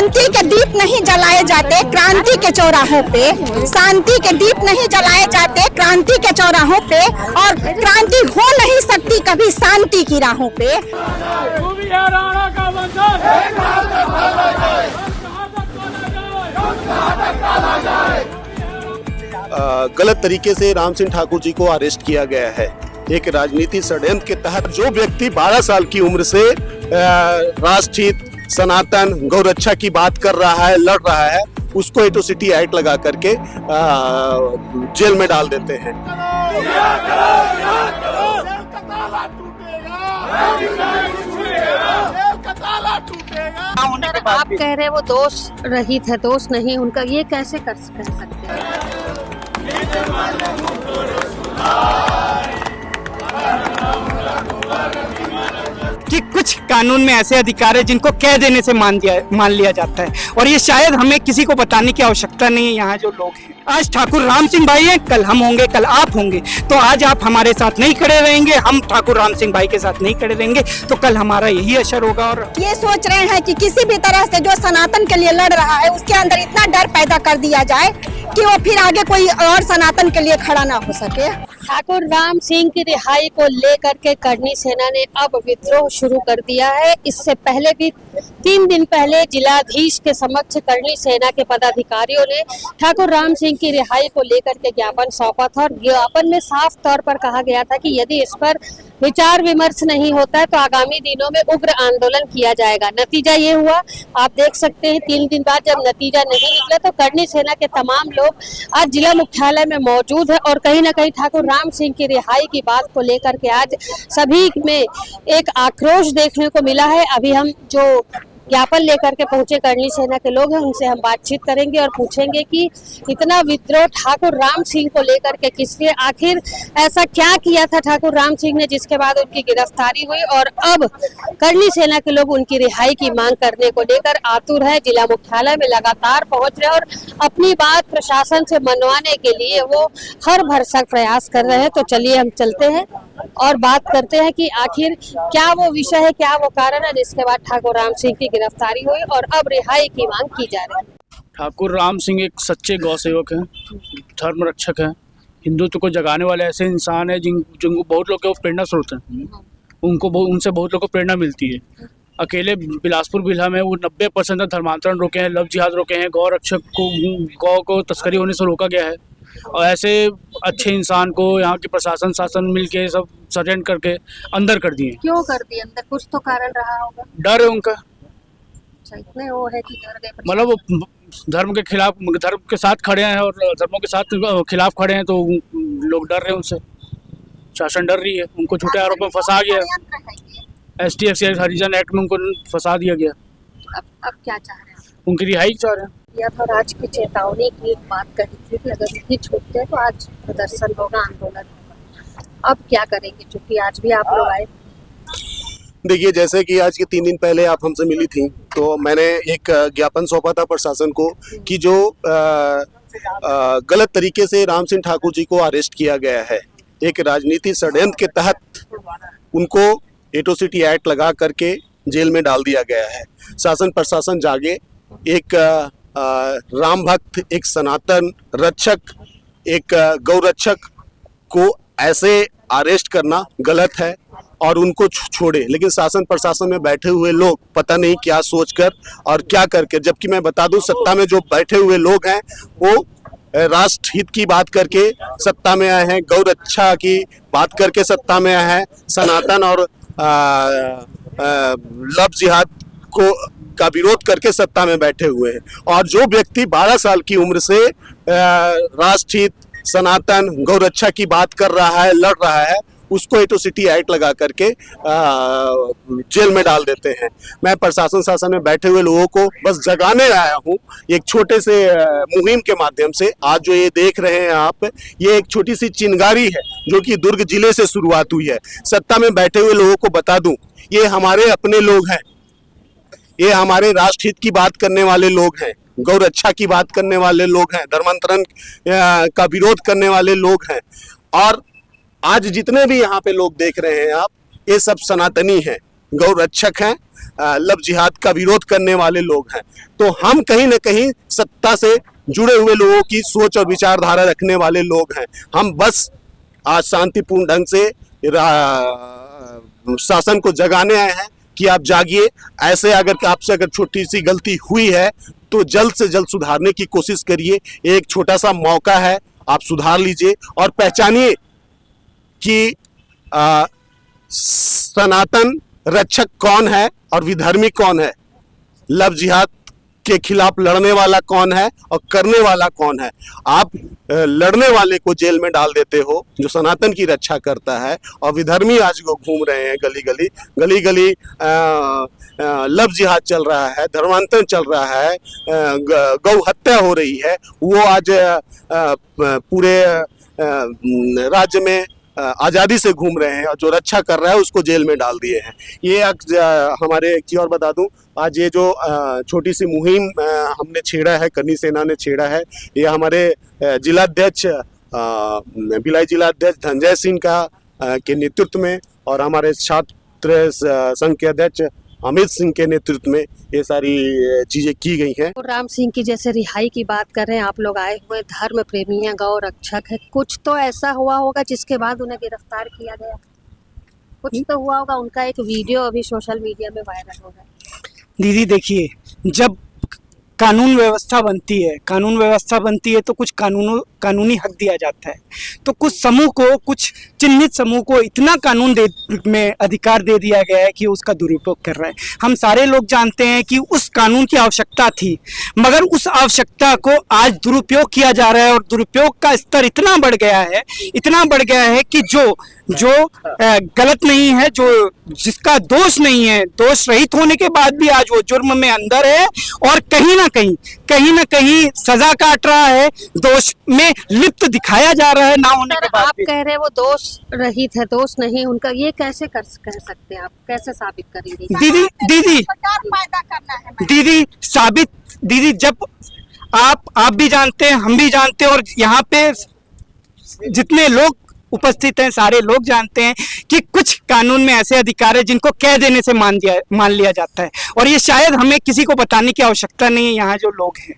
शांति के दीप नहीं जलाए जाते क्रांति के चौराहों पे, शांति के दीप नहीं जलाए जाते क्रांति के चौराहों पे, और क्रांति हो नहीं सकती कभी शांति की राहों पे। गलत तरीके से राम सिंह ठाकुर जी को अरेस्ट किया गया है। एक राजनीति षड्यंत्र के तहत जो व्यक्ति 12 साल की उम्र से राष्ट्रहित, सनातन, गौरक्षा की बात कर रहा है, लड़ रहा है, उसको एट्रोसिटी एक्ट लगा करके जेल में डाल देते हैं। आप कह रहे हैं वो दोष रहित है, दोष नहीं उनका, ये कैसे कह सकते हैं? कि कुछ कानून में ऐसे अधिकार है जिनको कह देने से मान लिया जाता है, और ये शायद हमें किसी को बताने की आवश्यकता नहीं है। यहाँ जो लोग हैं, आज ठाकुर राम सिंह भाई हैं, कल हम होंगे, कल आप होंगे। तो आज आप हमारे साथ नहीं खड़े रहेंगे, हम ठाकुर राम सिंह भाई के साथ नहीं खड़े रहेंगे, तो कल हमारा यही असर होगा। और ये सोच रहे हैं कि किसी भी तरह से जो सनातन के लिए लड़ रहा है उसके अंदर इतना डर पैदा कर दिया जाए कि वो फिर आगे कोई और सनातन के लिए खड़ा ना हो सके। ठाकुर राम सिंह की रिहाई को लेकर के करनी सेना ने अब विद्रोह शुरू कर दिया है। इससे पहले भी 3 दिन पहले जिलाधीश के समक्ष करनी सेना के पदाधिकारियों ने ठाकुर राम सिंह की रिहाई को लेकर के ज्ञापन सौंपा था, और ज्ञापन में साफ तौर पर कहा गया था कि यदि इस पर विचार विमर्श नहीं होता है तो आगामी दिनों में उग्र आंदोलन किया जाएगा। नतीजा ये हुआ, आप देख सकते हैं 3 दिन बाद जब नतीजा नहीं निकला तो करनी सेना के तमाम लोग आज जिला मुख्यालय में मौजूद है, और कहीं ना कहीं ठाकुर राम सिंह की रिहाई की बात को लेकर के आज सभी में एक आक्रोश देखने को मिला है। अभी हम जो ज्ञापन लेकर के पहुंचे करनी सेना के लोग हैं, उनसे हम बातचीत करेंगे और पूछेंगे कि इतना विद्रोह ठाकुर राम सिंह को लेकर के किस लिए, आखिर ऐसा क्या किया था ठाकुर राम सिंह ने जिसके बाद उनकी गिरफ्तारी हुई, और अब करनी सेना के लोग उनकी रिहाई की मांग करने को लेकर आतुर है। जिला मुख्यालय में लगातार पहुंच रहे और अपनी बात प्रशासन से मनवाने के लिए वो हर भरसक प्रयास कर रहे हैं। तो चलिए हम चलते हैं और बात करते हैं कि आखिर क्या वो विषय है, क्या वो कारण है जिसके बाद ठाकुर राम सिंह की गिरफ्तारी हुई और अब रिहाई की मांग की जा रही है। ठाकुर राम सिंह एक सच्चे गौ सेवक हैं, धर्म रक्षक हैं, हिंदुत्व को जगाने वाले ऐसे इंसान हैं जिनको बहुत लोग को प्रेरणा स्रोत हैं। उनसे बहुत लोगों को प्रेरणा मिलती है। अकेले बिलासपुर जिला में वो 90% धर्मांतरण रोके हैं, लव जिहाद रोके हैं, गौ रक्षक को, गौ को तस्करी होने से रोका गया है। और ऐसे अच्छे इंसान को यहाँ के प्रशासन शासन मिलके सब षड्यंत्र करके अंदर कर दिए। क्यों कर दिए अंदर? कुछ तो कारण रहा होगा। डर है उनका। अच्छा, इतने वो है कि डर गए। मतलब वो धर्म के खिलाफ, धर्म के साथ खड़े हैं और धर्मों के साथ खिलाफ खड़े हैं, तो लोग डर रहे हैं उनसे। शासन डर रही है, उनको झूठे आरोप में फंसा गया। ST हरिजन एक्ट में उनको फंसा दिया गया। अब क्या चाह रहे हैं? उनकी रिहाई चाह रहे हैं। या तो आज की चेतावनी की एक बात कही थी कि अगर नहीं छूटते हैं तो आज प्रदर्शन होगा, आंदोलन होगा। अब क्या करेंगे, चूंकि आज भी आप लोग आए? देखिए, जैसे कि आज के 3 दिन पहले आप हमसे मिली थी, तो मैंने एक ज्ञापन सौंपा था प्रशासन को कि जो गलत तरीके से राम सिंह ठाकुर जी को अरेस्ट किया गया है, एक राजनीति षड्यंत्र के तहत उनको एट्रोसिटी एक्ट लगा करके जेल में डाल दिया गया है। शासन प्रशासन जागे, एक राम भक्त, एक सनातन रक्षक, एक गौरक्षक को ऐसे अरेस्ट करना गलत है और उनको छोड़े। लेकिन शासन प्रशासन में बैठे हुए लोग पता नहीं क्या सोचकर और क्या करके, जबकि मैं बता दूं सत्ता में जो बैठे हुए लोग हैं वो राष्ट्रहित की बात करके सत्ता में आए हैं, गौरक्षा की बात करके सत्ता में आए हैं, सनातन और लव जिहाद को का विरोध करके सत्ता में बैठे हुए हैं। और जो व्यक्ति 12 साल की उम्र से राष्ट्रहित, सनातन, गौरक्षा की बात कर रहा है, लड़ रहा है, उसको एट्रोसिटी एक्ट लगा करके जेल में डाल देते हैं। मैं प्रशासन शासन में बैठे हुए लोगों को बस जगाने आया हूँ एक छोटे से मुहिम के माध्यम से। आज जो ये देख रहे हैं आप, ये एक छोटी सी चिंगारी है जो कि दुर्ग जिले से शुरुआत हुई है। सत्ता में बैठे हुए लोगों को बता दूं, ये हमारे अपने लोग हैं, ये हमारे राष्ट्रहित की बात करने वाले लोग हैं, गौरक्षा की बात करने वाले लोग हैं, धर्मांतरण का विरोध करने वाले लोग हैं। और आज जितने भी यहाँ पे लोग देख रहे हैं आप, ये सब सनातनी हैं, गौरक्षक हैं, लव जिहाद का विरोध करने वाले लोग हैं। तो हम कहीं ना कहीं सत्ता से जुड़े हुए लोगों की सोच और विचारधारा रखने वाले लोग हैं। हम बस आज शांतिपूर्ण ढंग से शासन को जगाने आए हैं कि आप जागिए। ऐसे आपसे अगर छोटी सी गलती हुई है तो जल्द से जल्द सुधारने की कोशिश करिए। एक छोटा सा मौका है, आप सुधार लीजिए और पहचानिए कि सनातन रक्षक कौन है और विधर्मी कौन है, लव जिहाद के खिलाफ लड़ने वाला कौन है और करने वाला कौन है। आप लड़ने वाले को जेल में डाल देते हो जो सनातन की रक्षा करता है, और विधर्मी आज वो घूम रहे हैं गली गली लव जिहाद चल रहा है, धर्मांतरण चल रहा है, गौ हत्या हो रही है। वो आज पूरे राज्य में आज़ादी से घूम रहे हैं और जो रक्षा कर रहा है उसको जेल में डाल दिए हैं। ये हमारे एक चीज़ और बता दूं, आज ये जो छोटी सी मुहिम हमने छेड़ा है, करनी सेना ने छेड़ा है, ये हमारे जिलाध्यक्ष भिलाई जिलाध्यक्ष धनंजय सिंह का के नेतृत्व में और हमारे छात्र संघ के अध्यक्ष अमित सिंह के नेतृत्व में ये सारी चीजें की गई हैं। राम सिंह की जैसे रिहाई की बात कर रहे हैं, आप लोग आए हुए धर्म प्रेमी हैं, गौ रक्षक है, कुछ तो ऐसा हुआ होगा जिसके बाद उन्हें गिरफ्तार किया गया, कुछ तो हुआ होगा। उनका एक वीडियो अभी सोशल मीडिया में वायरल हो रहा है। दीदी देखिए, जब कानून व्यवस्था बनती है तो कुछ कानूनी हक दिया जाता है। तो कुछ समूह को, कुछ चिन्हित समूह को इतना कानून में अधिकार दे दिया गया है कि उसका दुरुपयोग कर रहा है। हम सारे लोग जानते हैं कि उस कानून की आवश्यकता थी, मगर उस आवश्यकता को आज दुरुपयोग किया जा रहा है और दुरुपयोग का स्तर इतना बढ़ गया है कि जो गलत नहीं है, जो जिसका दोष नहीं है, दोष रहित होने के बाद भी आज वो जुर्म में अंदर है और कहीं ना कहीं सजा काट रहा है, दोष में लिप्त दिखाया जा रहा है ना होने के बाद। आप कह रहे हैं वो दोष रहित है, दोष नहीं उनका, ये कैसे कह सकते हैं आप, कैसे साबित करेंगे? दीदी जब आप भी जानते हैं, हम भी जानते हैं और यहाँ पे जितने लोग उपस्थित हैं सारे लोग जानते हैं कि कुछ कानून में ऐसे अधिकार है जिनको कह देने से मान लिया जाता है, और ये शायद हमें किसी को बताने की आवश्यकता नहीं है यहाँ जो लोग हैं।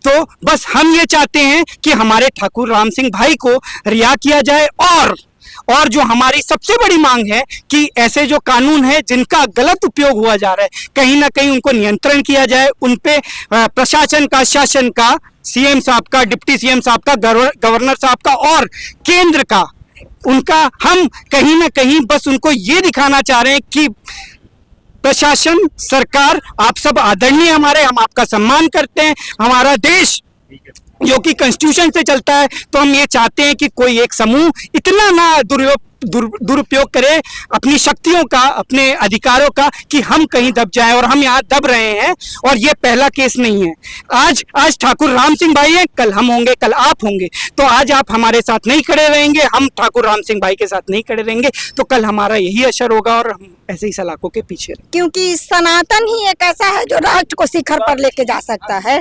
तो बस हम ये चाहते हैं कि हमारे ठाकुर राम सिंह भाई को रिहा किया जाए, और जो हमारी सबसे बड़ी मांग है कि ऐसे जो कानून है जिनका गलत उपयोग हुआ जा रहा है, कहीं ना कहीं उनको नियंत्रण किया जाए, उन पे प्रशासन का, शासन का, सीएम साहब का, डिप्टी सीएम साहब का, गवर्नर साहब का और केंद्र का, उनका हम कहीं ना कहीं बस उनको ये दिखाना चाह रहे हैं कि प्रशासन, सरकार, आप सब आदरणीय हमारे, हम आपका सम्मान करते हैं, हमारा देश जो कि कॉन्स्टिट्यूशन से चलता है, तो हम ये चाहते हैं कि कोई एक समूह इतना ना दुरुपयोग करे अपनी शक्तियों का, अपने अधिकारों का, कि हम कहीं दब जाएं, और हम यहाँ दब रहे हैं। और ये पहला केस नहीं है। आज ठाकुर राम सिंह भाई हैं, कल हम होंगे, कल आप होंगे। तो आज आप हमारे साथ नहीं खड़े रहेंगे, हम ठाकुर राम सिंह भाई के साथ नहीं खड़े रहेंगे, तो कल हमारा यही असर होगा और हम ऐसे ही सलाखों के पीछे रहेंगे। क्योंकि सनातन ही एक ऐसा है जो राष्ट्र को शिखर पर लेके जा सकता है।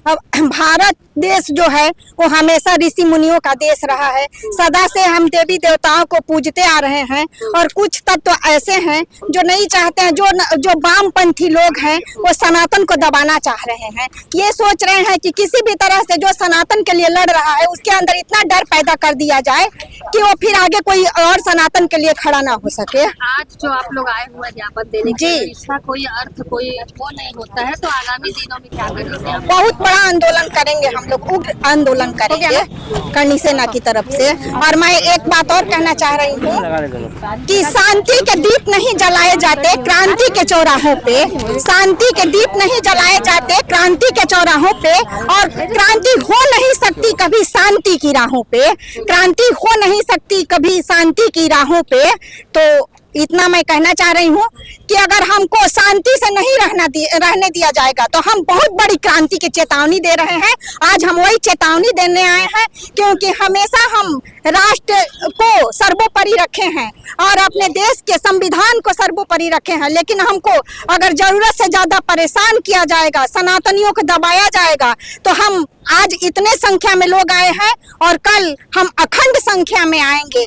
अब भारत देश जो है वो हमेशा ऋषि मुनियों का देश रहा है, सदा से हम देवी देवताओं को पूजते आ रहे हैं, और कुछ तत्व तो ऐसे हैं जो नहीं चाहते हैं, जो वामपंथी लोग हैं वो सनातन को दबाना चाह रहे हैं। ये सोच रहे हैं कि किसी भी तरह से जो सनातन के लिए लड़ रहा है उसके अंदर इतना डर पैदा कर दिया जाए कि वो फिर आगे कोई और सनातन के लिए खड़ा ना हो सके। आज जो आप लोग आए हुए ज्ञापन देने के लिए, इसका कोई अर्थ, कोई वो नहीं होता है, तो आगामी दिनों में क्या करेंगे? बहुत बड़ा आंदोलन करेंगे हम लोग, उग्र आंदोलन करेंगे करनी सेना की तरफ से। और मैं एक बात और कहना चाह रही हूँ कि शांति के दीप नहीं जलाए जाते क्रांति के चौराहों पे, शांति के दीप नहीं जलाए जाते क्रांति के चौराहों पे, और क्रांति हो नहीं सकती कभी शांति की राहों पे, क्रांति हो नहीं सकती कभी शांति की राहों पे। तो इतना मैं कहना चाह रही हूँ कि अगर हमको शांति से नहीं रहने दिया जाएगा तो हम बहुत बड़ी क्रांति की चेतावनी दे रहे हैं। आज हम वही चेतावनी देने आए हैं, क्योंकि हमेशा हम राष्ट्र को सर्वोपरि रखे हैं और अपने देश के संविधान को सर्वोपरि रखे हैं, लेकिन हमको अगर जरूरत से ज्यादा परेशान किया जाएगा, सनातनियों को दबाया जाएगा, तो हम आज इतने संख्या में लोग आए हैं और कल हम अखंड संख्या में आएंगे।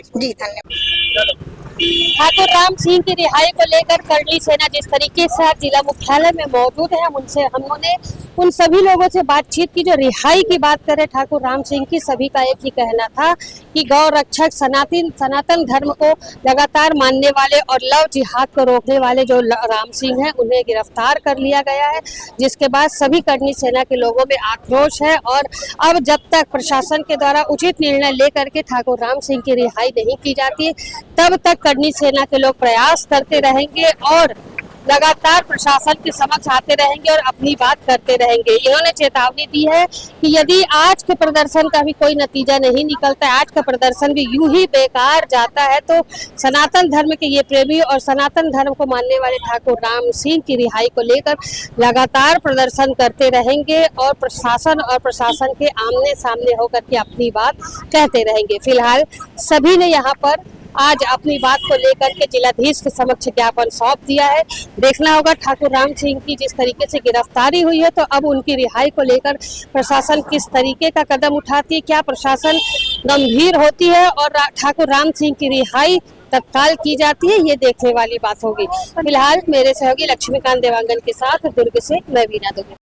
जी धन्यवाद। ठाकुर राम सिंह की रिहाई को लेकर करणी सेना जिस तरीके से आज जिला मुख्यालय में मौजूद है, हमने उन सभी लोगों से बातचीत की जो रिहाई की बात करें ठाकुर राम सिंह की। सभी का एक ही कहना था कि गौ रक्षक सनातन धर्म को लगातार मानने वाले और लव जिहाद को रोकने वाले जो राम सिंह हैं उन्हें गिरफ्तार कर लिया गया है, जिसके बाद सभी करणी सेना के लोगों में आक्रोश है। और अब जब तक प्रशासन के द्वारा उचित निर्णय लेकर के ठाकुर राम सिंह की रिहाई नहीं की जाती, तब तक करणी सेना के लोग प्रयास करते रहेंगे और लगातार प्रशासन के समक्ष आते रहेंगे और अपनी बात करते रहेंगे। इन्होंने चेतावनी दी है कि यदि आज के प्रदर्शन का भी कोई नतीजा नहीं निकलता है, आज का प्रदर्शन भी यूं ही बेकार जाता है, तो सनातन धर्म के ये प्रेमी और सनातन धर्म को मानने वाले ठाकुर राम सिंह की रिहाई को लेकर लगातार प्रदर्शन करते रहेंगे और प्रशासन के आमने सामने होकर के अपनी बात कहते रहेंगे। फिलहाल सभी ने यहाँ पर आज अपनी बात को लेकर के जिलाधीश के समक्ष ज्ञापन सौंप दिया है। देखना होगा ठाकुर राम सिंह की जिस तरीके से गिरफ्तारी हुई है, तो अब उनकी रिहाई को लेकर प्रशासन किस तरीके का कदम उठाती है, क्या प्रशासन गंभीर होती है और ठाकुर राम सिंह की रिहाई तत्काल की जाती है, ये देखने वाली बात होगी। फिलहाल मेरे सहयोगी लक्ष्मीकांत देवांगन के साथ दुर्ग से मैं वीना दुबे।